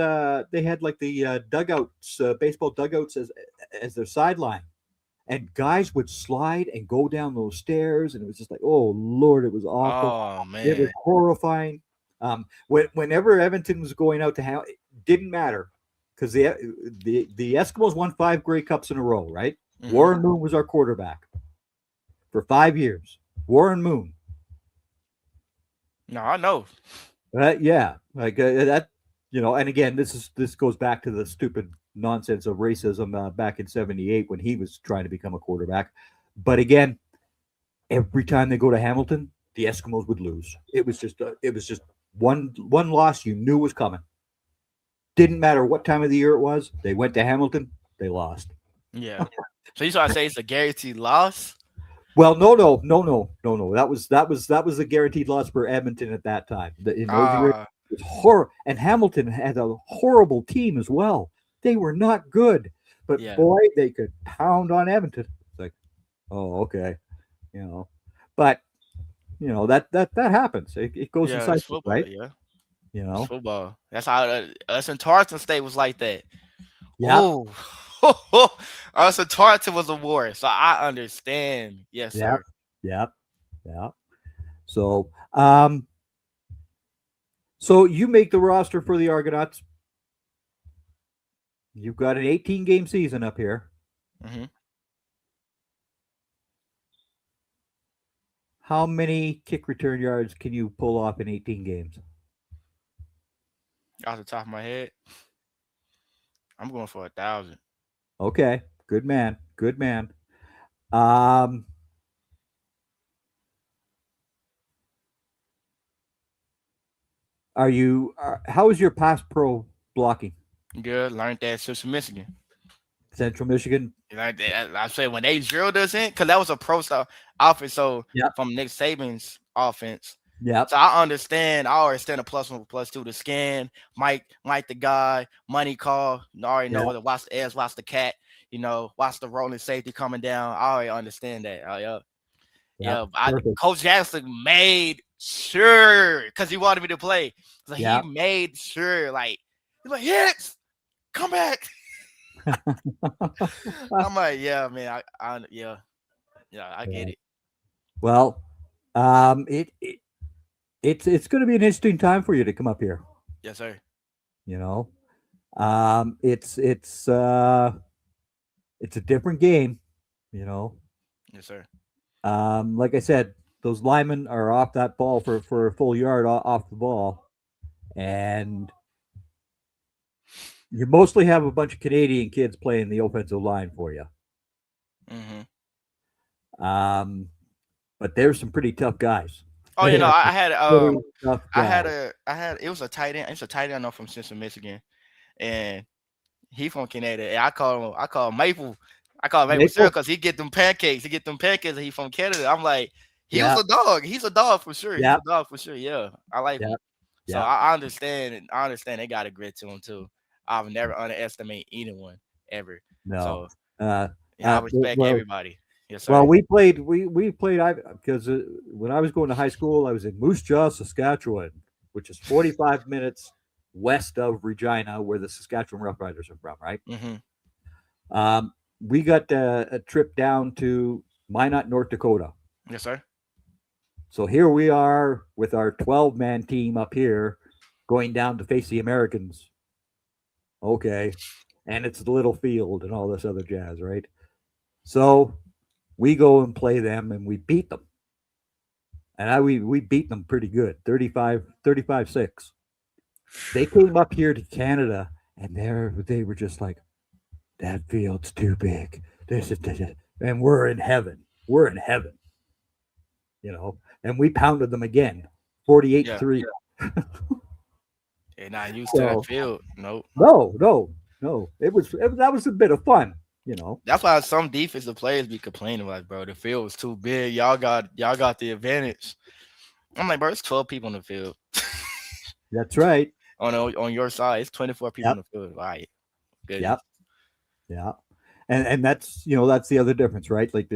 like the dugouts, baseball dugouts as their sideline, and guys would slide and go down those stairs, and it was just like, oh Lord, it was awful. Oh man, it was horrifying. Whenever Edmonton was going out to it didn't matter because the Eskimos won 5 Grey Cups in a row, right? Mm-hmm. Warren Moon was our quarterback for 5 years. Warren Moon. No, I know. Yeah, like that, and again, this goes back to the stupid nonsense of racism back in '78 when he was trying to become a quarterback. But again, every time they go to Hamilton, the Eskimos would lose. It was just one loss you knew was coming. Didn't matter what time of the year it was. They went to Hamilton, they lost. Yeah. So you trying to say it's a guaranteed loss? Well, no. That was a guaranteed loss for Edmonton at that time. In those years, Ah, it was horror. And Hamilton had a horrible team as well. They were not good, but yeah, boy, they could pound on Edmonton. It's like, oh, okay, you know. But that happens. It goes in yeah. It's cycles, football. right? Yeah, You it's know. football. That's how us in Tarleton State was like that. Yep. Oh, us in Tarleton was a war. So I understand. Yes, Yep. sir. Yep. Yep. So, so you make the roster for the Argonauts. You've got an 18 game season up here. Mm-hmm. How many kick return yards can you pull off in 18 games? Off the top of my head, I'm going for 1,000. Okay, good man, good man. Um, how is your pass pro blocking? Good. Learned that since Michigan. Central Michigan. Like that, I say when they drilled us in, because that was a pro style offense. So Yep, from Nick Saban's offense. yep, So I understand. I understand a +1, +2, the scan, Mike the guy, money call. I already know yep, whether watch the edge, watch the cat. Watch the rolling safety coming down. I already understand that. Yeah, yep. yeah. Perfect. Coach Jackson made sure because he wanted me to play. So he Yep. made sure, like he's like, Hicks, come back. I'm like, yeah, man. Yeah, I get it. Well, it's going to be an interesting time for you to come up here. Yes, sir. You know, it's a different game. You know, Yes, sir. like I said, those linemen are off that ball for a full yard off the ball, and you mostly have a bunch of Canadian kids playing the offensive line for you. Um, but there's some pretty tough guys. Oh, They are I had pretty tough guys. it was a tight end. It's a tight end I know from Central Michigan, and he from Canada. And I call him Maple. I call him Maple Syrup Maple. because he get them pancakes. He get them pancakes, and he from Canada. I'm like, he was Yeah, a dog. He's a dog for sure. He's yeah, a dog for sure. Yeah, I like him. yeah, So yeah. I understand. I understand they got a grit to them too. I've never underestimate anyone ever. No. So Uh, I respect well, everybody. Yes, well, sir. we played. I because when I was going to high school, I was in Moose Jaw, Saskatchewan, which is 45 minutes west of Regina, where the Saskatchewan Roughriders are from. Right. Mm-hmm. We got a trip down to Minot, North Dakota. Yes, sir. So here we are with our 12-man team up here, going down to face the Americans. Okay, and it's the little field and all this other jazz, right? So we go and play them and we beat them. And we beat them pretty good, 35-6. They came up here to Canada and they were just like, that field's too big. This is and we're in heaven. We're in heaven. And we pounded them again, 48-3. And not used to So that field. Nope. no. That was a bit of fun. That's why some defensive players be complaining like, bro, the field was too big. Y'all got the advantage. I'm like, bro, it's 12 people on the field. That's right. On your side, it's 24 people on the field. All right. Good. Yep. Yeah. And that's that's the other difference, right? Like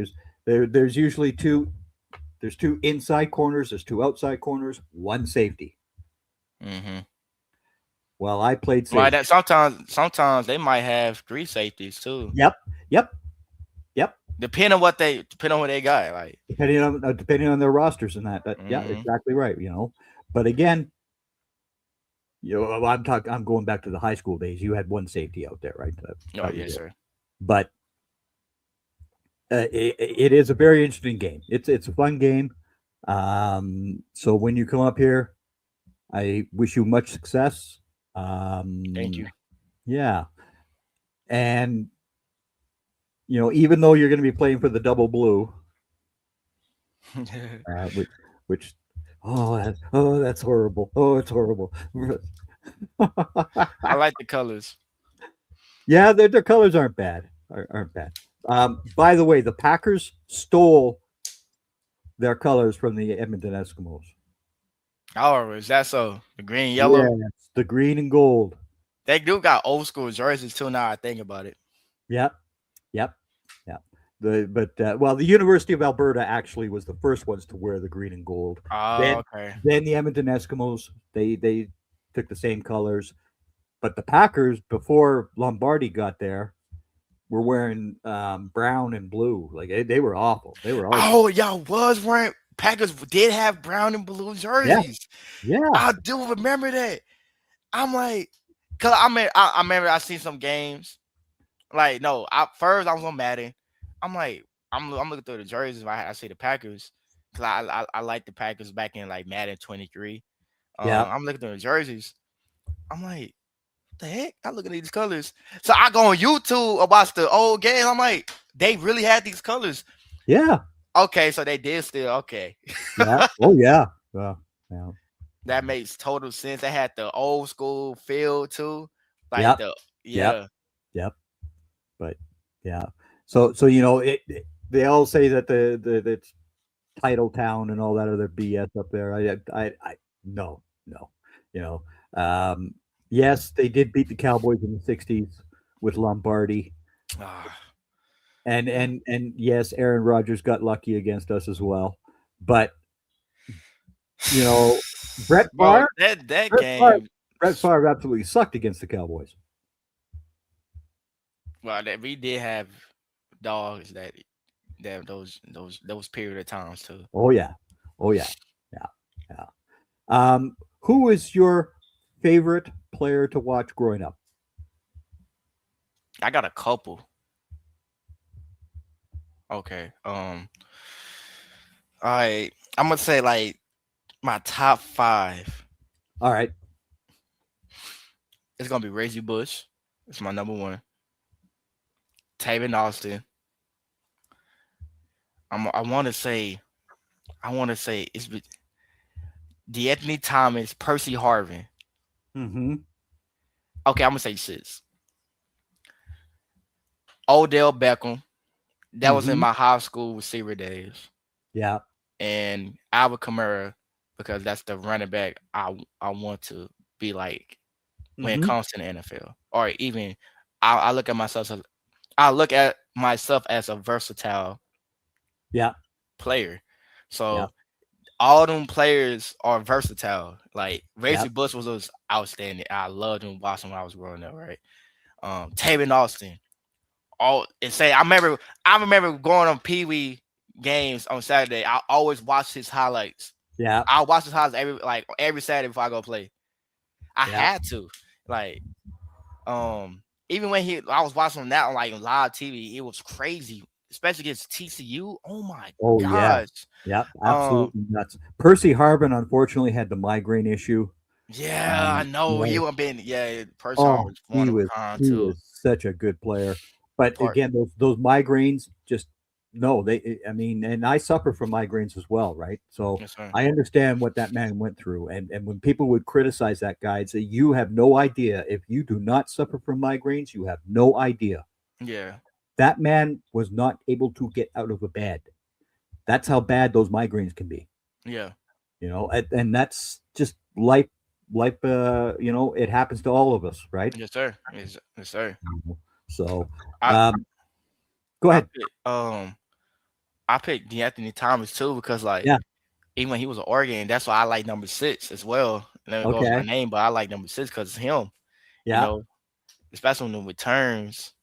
there's usually two inside corners, there's two outside corners, one safety. Mm-hmm. Well, I played safety. Like that sometimes they might have 3 safeties too. Yep. Depending on what they got, like depending on their rosters and that. Yeah, exactly right. But again, I'm going back to the high school days. You had one safety out there, right? Oh yes, sir. But it is a very interesting game. It's a fun game. So when you come up here, I wish you much success. Thank you. Yeah, and even though you're going to be playing for the double blue, which that's horrible. Oh, it's horrible. I like the colors. Yeah, their colors aren't bad. Aren't bad. By the way, the Packers stole their colors from the Edmonton Eskimos. Oh, is that so? The green, yellow. Yes, the green and gold. They do got old school jerseys too. Now I think about it. Yep, yep, yep. The University of Alberta actually was the first ones to wear the green and gold. Oh, Then, okay. then the Edmonton Eskimos they took the same colors, but the Packers before Lombardi got there were wearing brown and blue. Like they were awful. They were awful. Oh, y'all was wearing Packers did have brown and blue Yeah, jerseys. yeah, I do remember that. I'm like, cause I remember I seen some games. Like no, first I was on Madden. I'm like, I'm looking through the jerseys. I see the Packers, cause I like the Packers back in like Madden 23. yeah, I'm looking through the jerseys. I'm like, what the heck? I look at these colors. So I go on YouTube and watch the old game. I'm like, they really had these colors. yeah, Okay, so they did still. Okay, yeah. Oh yeah, yeah, that makes total sense. They had the old school feel too, like yep, the yep, yeah. yep. But yeah, so they all say that the title town and all that other BS up there. I no, no, you know. Um, yes, they did beat the Cowboys in the '60s with Lombardi, Ah, and yes, Aaron Rodgers got lucky against us as well. But you know, Brett bro, Favre, that Brett Favre, game. Brett Favre absolutely sucked against the Cowboys. Well, we did have dogs that those period of times too. Oh yeah, oh yeah, yeah, yeah. Who is your favorite player to watch growing up? I got a couple. Okay. All right. I'm gonna say like my top five. All right. It's gonna be Reggie Bush. It's my number one. Taven Austin. I want to say. It's D'Anthony Thomas, Percy Harvin. Mm-hmm. Okay, I'm gonna say six. Odell Beckham. That was in Mm-hmm. my high school receiver days. Yeah. And Alvin Kamara, because that's the running back I want to be like when it Mm-hmm. comes to the NFL. Or even I look at myself as a versatile Yeah. player. Yeah. So all them players are versatile. Like Yeah. Reggie Bush was outstanding. I loved him watching when I was growing up, right? Taven Austin. I remember going on Pee Wee games on Saturday. I always watch his highlights. Yeah. I watch his highlights every Saturday before I go play. I Yeah. had to. Like, even when I was watching him now on like live TV, it was crazy, especially against TCU. Oh my Oh yeah. gosh. Yeah. Absolutely nuts. Percy Harvin unfortunately had the migraine issue. Yeah, I know. He would have been Percy Oh, was one of a kind he too. was such a good player. But Part again, those migraines just no, I mean, and I suffer from migraines as well, right? So yes, sir. I understand what that man went through. And when people would criticize that guy and say, you have no idea. If you do not suffer from migraines, you have no idea. Yeah. That man was not able to get out of a bed. That's how bad those migraines can be. Yeah. And that's just life. Life, it happens to all of us, right? Yes, sir. Yes, sir. So, I go I ahead. I picked D'Anthony Thomas too because Yeah. even when he was an Oregon, that's why I like number 6 as well. And then it goes my Okay. name, but I like number 6 because it's him. Yeah. Especially when the returns.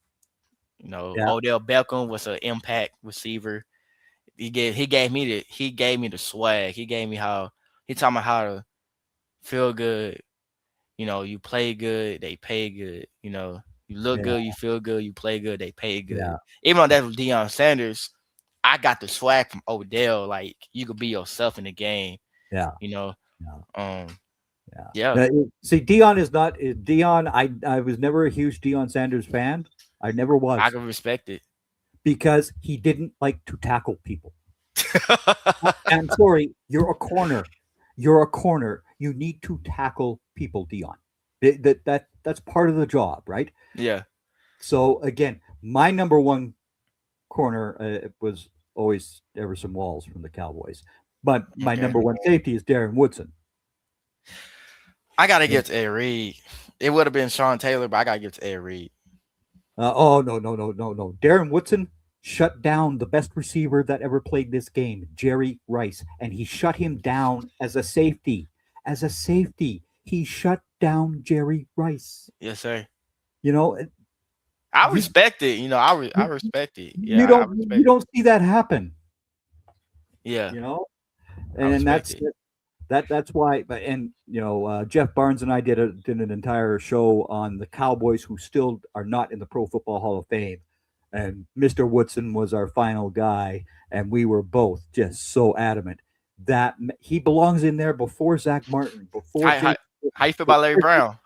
Yeah. Odell Beckham was an impact receiver. He gave me the swag. He gave me he taught me how to feel good. You play good, they pay good. You look Yeah. good, you feel good, you play good, they pay good. Yeah. Even though that was Deion Sanders, I got the swag from Odell. Like you could be yourself in the game. Yeah. Yeah. Yeah. Now, see, Dion is not Dion. I was never a huge Deion Sanders fan. I never was I can respect it. because he didn't like to tackle people. I'm sorry, you're a corner. You're a corner. You need to tackle people, Dion. That's part of the job, right? Yeah. So again, my number one corner was always Everson Walls from the Cowboys. But my Okay. number one safety is Darren Woodson. I gotta give it to Ed Reed. It would have been Sean Taylor, but I gotta give it to Ed Reed. No. Darren Woodson shut down the best receiver that ever played this game, Jerry Rice, and he shut him down as a safety. As a safety, he shut down Jerry Rice. Yes, sir. You know, I respect it. You know, I respect it. Yeah, you don't see that happen. Yeah, You know, I and respect that's why. And Jeff Barnes and I did an entire show on the Cowboys who still are not in the Pro Football Hall of Fame, and Mr. Woodson was our final guy, and we were both just so adamant that he belongs in there before Zach Martin, before. How you feel about Larry Brown?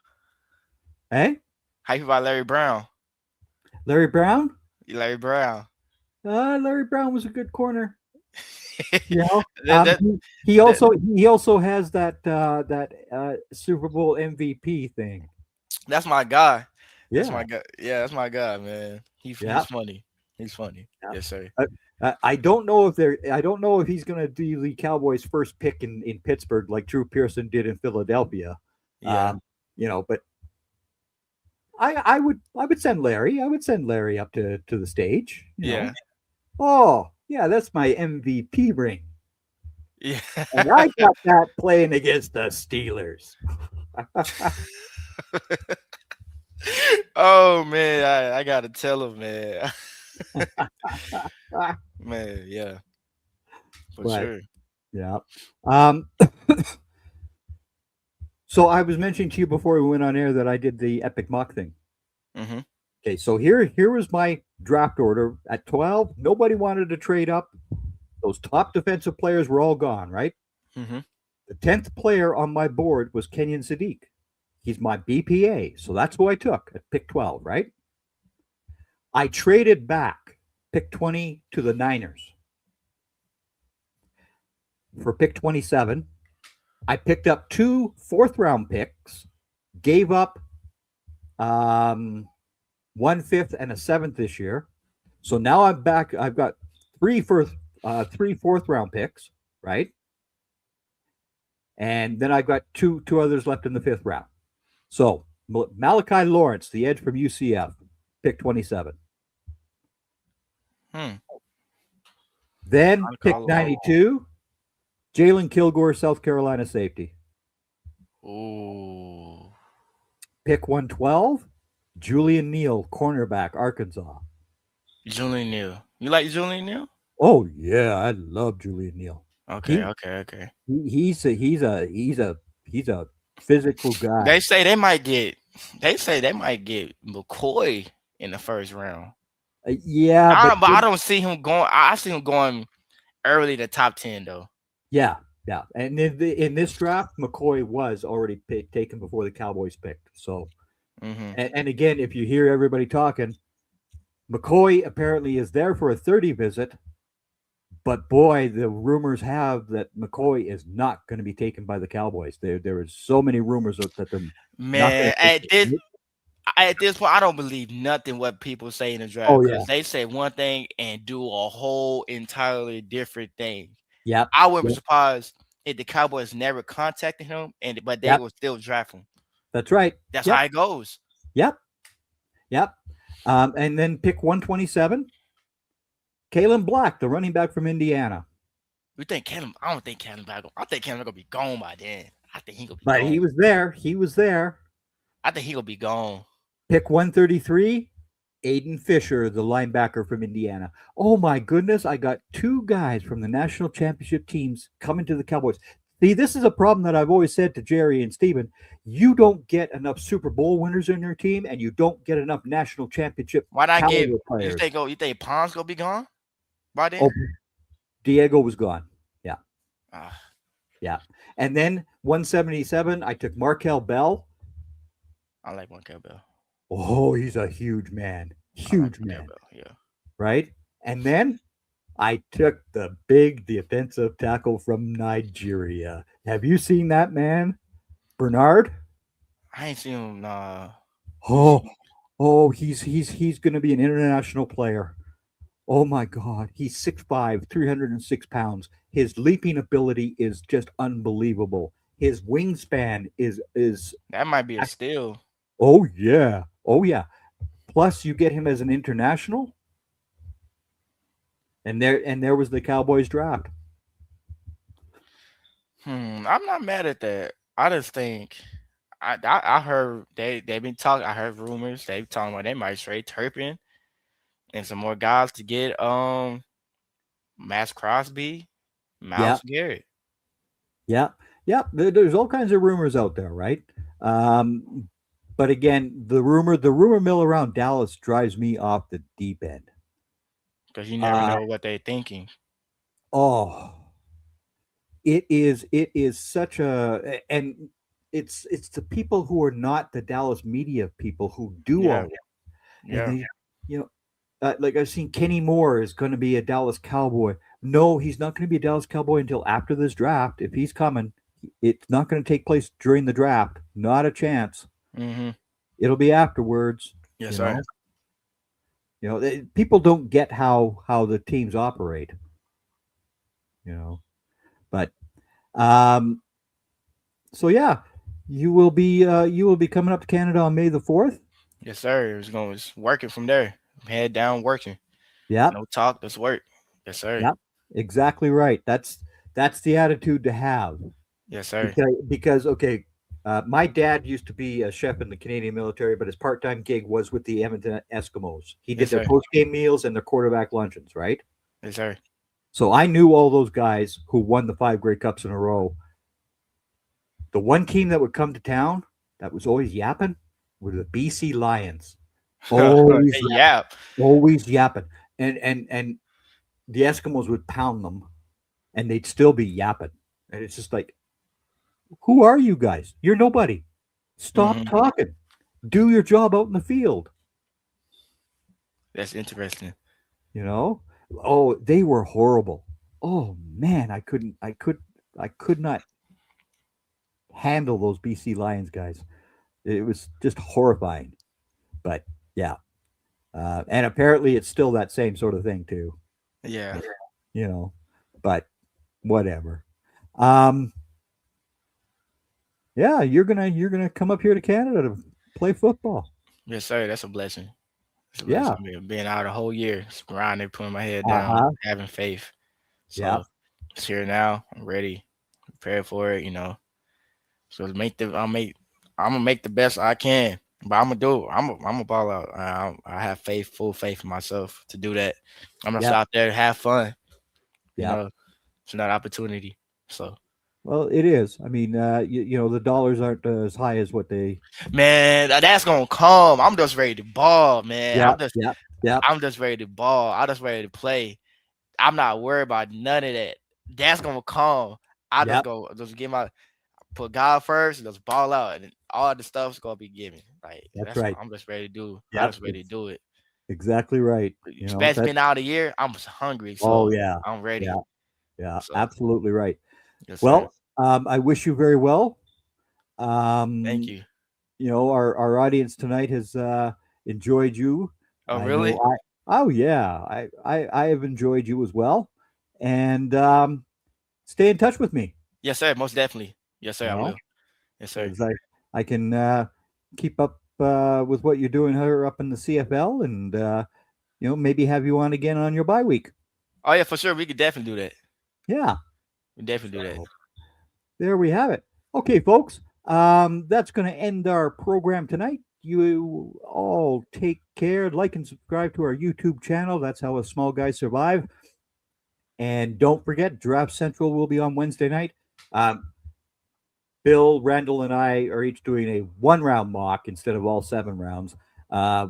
Hey, How you feel about Larry Brown? Larry Brown. Larry Brown. Larry Brown was a good corner. He also has that Super Bowl MVP thing. That's my guy. Yeah. That's my guy. Yeah, that's my guy, man. He's funny. He's funny. Yeah. Yes, sir. I don't know if he's going to be the Cowboys' first pick in Pittsburgh like Drew Pearson did in Philadelphia. Yeah. But I would send Larry. I would send Larry up to the stage. Yeah. Oh, yeah, that's my MVP ring. Yeah. And I got that playing against the Steelers. Oh man, I gotta tell him, man. Man, yeah. For sure. Yeah. So I was mentioning to you before we went on air that I did the epic mock thing. Mm-hmm. Okay, so here was my draft order at 12. Nobody wanted to trade up. Those top defensive players were all gone, right? Mm-hmm. The 10th player on my board was Kenyon Sadiq. He's my BPA, so that's who I took at pick 12, right? I traded back pick 20 to the Niners. For pick 27, I picked up 2 fourth-round picks, gave up 1 5th and a 7th this year. So now I'm back. I've got 3 fourth-round picks, right? And then I've got two others left in the 5th round. So Malachi Lawrence, the edge from UCF, pick 27. Then pick 92, Jalen Kilgore, South Carolina safety. Ooh. Pick 112, Julian Neal, cornerback, Arkansas. Julian Neal. You like Julian Neal? Oh yeah, I love Julian Neal. Okay. He's a physical guy. They say they might get McCoy in the first round. But I don't see him going. I see him going early to top 10 though. Yeah. And in this draft, McCoy was already taken before the Cowboys picked. So, and again, if you hear everybody talking, McCoy apparently is there for a 30 visit. But boy, the rumors have that McCoy is not going to be taken by the Cowboys. There is so many rumors that they're man. At this point, I don't believe nothing what people say in the draft. Oh, yeah. They say one thing and do a whole entirely different thing. Yeah, I wouldn't be surprised if the Cowboys never contacted him, but they will still draft him. That's right. That's how it goes. Yep. And then pick 127. Kalen Black, the running back from Indiana. You think Kalen? I don't think Kalen Black. I think Kalen gonna be gone by then. I think he gonna be. But gone. he was there. I think he gonna be gone. Pick 133, Aiden Fisher, the linebacker from Indiana. Oh my goodness, I got 2 guys from the national championship teams coming to the Cowboys. See, this is a problem that I've always said to Jerry and Steven. You don't get enough Super Bowl winners in your team, and you don't get enough national championship. Why not get? You think Pons gonna be gone by then? Oh, Diego was gone. Yeah. Ah. Yeah. And then 177, I took Markel Bell. I like Markel Bell. Oh, he's a huge man. Huge man. Bell, yeah. Right? And then I took the big defensive tackle from Nigeria. Have you seen that man? Bernard? I ain't seen him. Oh, he's going to be an international player. Oh my God, he's 6'5", 306 pounds. His leaping ability is just unbelievable. His wingspan is That might be a steal. oh yeah, oh yeah. Plus, you get him as an international, and there was the Cowboys draft. I'm not mad at that. I just think I heard they've been talking. I heard rumors they talking about they might trade Turpin and some more guys to get Max Crosby, Yeah, Miles Garrett. yeah, yeah. There's all kinds of rumors out there, right? Um, but again, the rumor mill around Dallas drives me off the deep end. Because you never Uh, know what they're thinking. oh, it is such and it's the people who are not the Dallas media people who do all Yeah, that. And yeah. they, you know, like I've seen Kenny Moore is going to be a Dallas Cowboy. No, he's not going to be a Dallas Cowboy until after this draft. If he's coming, it's not going to take place during the draft. Not a chance. Mm-hmm. It'll be afterwards. Yes, You sir. know, people don't get how the teams operate. You know, but um, so yeah, you will be coming up to Canada on May the 4th. Yes, sir. It's working from there. Head down working. Yep, No talk, just work. Yes, sir. yep, exactly right. That's the attitude to have. Yes, sir. Because okay, my dad used to be a chef in the Canadian military, but his part-time gig was with the Edmonton Eskimos. He did Yes, their sir. post-game meals and their quarterback luncheons, right? Yes, sir. So I knew all those guys who won the 5 Grey Cups in a row. The one team that would come to town that was always yapping were the BC Lions. Always, Yeah. always yapping, and the Eskimos would pound them, and they'd still be yapping, and it's just like, who are you guys? You're nobody. Stop Mm-hmm. talking. Do your job out in the field. That's interesting. You know? Oh, they were horrible. Oh man, I could not handle those BC Lions guys. It was just horrifying. But yeah, and apparently it's still that same sort of thing too. Yeah. You know, but whatever. Um, yeah, you're gonna come up here to Canada to play football. Yes, sir. That's a blessing. It's a Yeah. blessing. Being out a whole year, just grinding, putting my head Uh down, huh. having faith. Yeah. So it's here now. I'm ready, prepared for it. So I'm gonna make the best I can. But I'm gonna do it. I'm gonna ball out. I have faith, full faith in myself to do that. I'm gonna Yeah. sit out there, have fun. You Yeah. know, it's not opportunity. So Well, it is. I mean, the dollars aren't as high as what they. man, that's gonna come. I'm just ready to ball, man. Yeah. Yeah. Yeah. I'm just ready to ball. I'm just ready to play. I'm not worried about none of that. That's gonna come. I just Yep. go just get my put God first and just ball out, and then all the stuff's gonna be given. Like That's that's what right. I'm just ready to do. I'm Yep. just ready to do it. Exactly right. Especially That. been out a year, I'm just hungry, Oh so yeah. I'm Yeah. ready. Yeah. So Absolutely right. yes, sir. Well, I wish you very well. Thank Um, you. our audience tonight has enjoyed you. Oh, I really? know oh yeah, I have enjoyed you as well. And stay in touch with me. Yes, sir. Most definitely. Yes, sir. You I know, will. Yes, sir. as I can keep up with what you're doing here up in the CFL, and maybe have you on again on your bye week. Oh yeah, for sure. We could definitely do that. Yeah. We definitely do that. So there we have it. Okay, folks. That's going to end our program tonight. You all take care. Like and subscribe to our YouTube channel. That's how us small guys survive. And don't forget, Draft Central will be on Wednesday night. Bill, Randall, and I are each doing a 1-round mock instead of all 7 rounds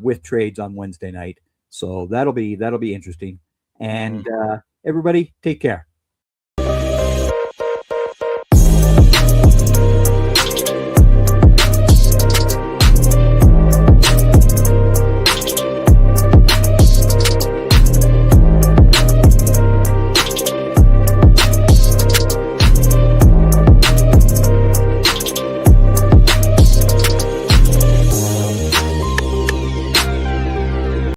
with trades on Wednesday night. So that'll be interesting. And everybody, take care.